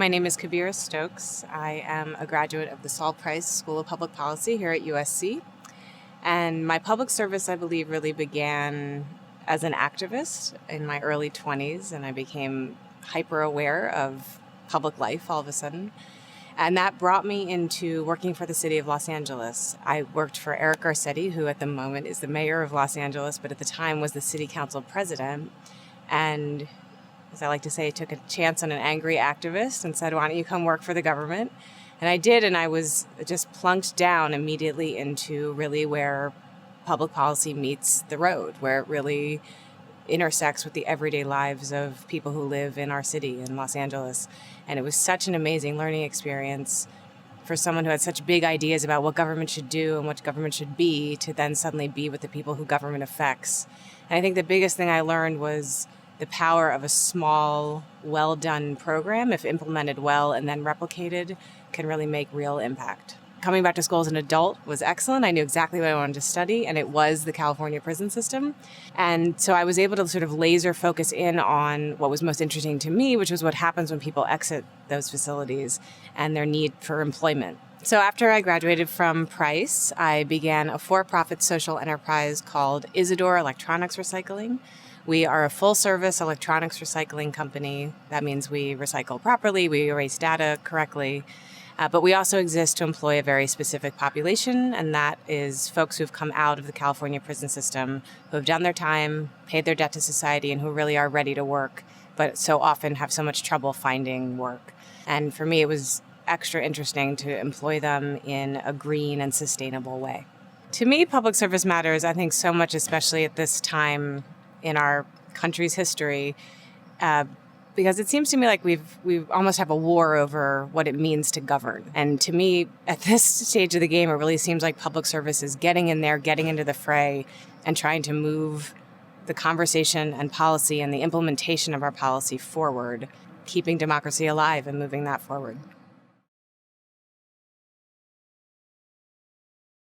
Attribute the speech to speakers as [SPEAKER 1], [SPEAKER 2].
[SPEAKER 1] My name is Kabira Stokes. I am a graduate of the Saul Price School of Public Policy here at USC. And my public service, I believe, really began as an activist in my early 20s, and I became hyper aware of public life all of a sudden. And that brought me into working for the city of Los Angeles. I worked for Eric Garcetti, who at the moment is the mayor of Los Angeles, but at the time was the city council president. And as I like to say, took a chance on an angry activist and said, why don't you come work for the government? And I did, and I was just plunked down immediately into really where public policy meets the road, where it really intersects with the everyday lives of people who live in our city in Los Angeles. And it was such an amazing learning experience for someone who had such big ideas about what government should do and what government should be, to then suddenly be with the people who government affects. And I think the biggest thing I learned was the power of a small, well-done program, if implemented well and then replicated, can really make real impact. Coming back to school as an adult was excellent. I knew exactly what I wanted to study, and it was the California prison system. And so I was able to sort of laser focus in on what was most interesting to me, which was what happens when people exit those facilities and their need for employment. So after I graduated from Price, I began a for-profit social enterprise called Isidore Electronics Recycling. We are a full-service electronics recycling company. That means we recycle properly, we erase data correctly, but we also exist to employ a very specific population, and that is folks who've come out of the California prison system, who have done their time, paid their debt to society, and who really are ready to work, but so often have so much trouble finding work. And for me, it was extra interesting to employ them in a green and sustainable way. To me, public service matters, I think, so much, especially at this time in our country's history, because it seems to me like we almost have a war over what it means to govern. And to me, at this stage of the game, it really seems like public service is getting in there, getting into the fray, and trying to move the conversation and policy and the implementation of our policy forward, keeping democracy alive and moving that forward.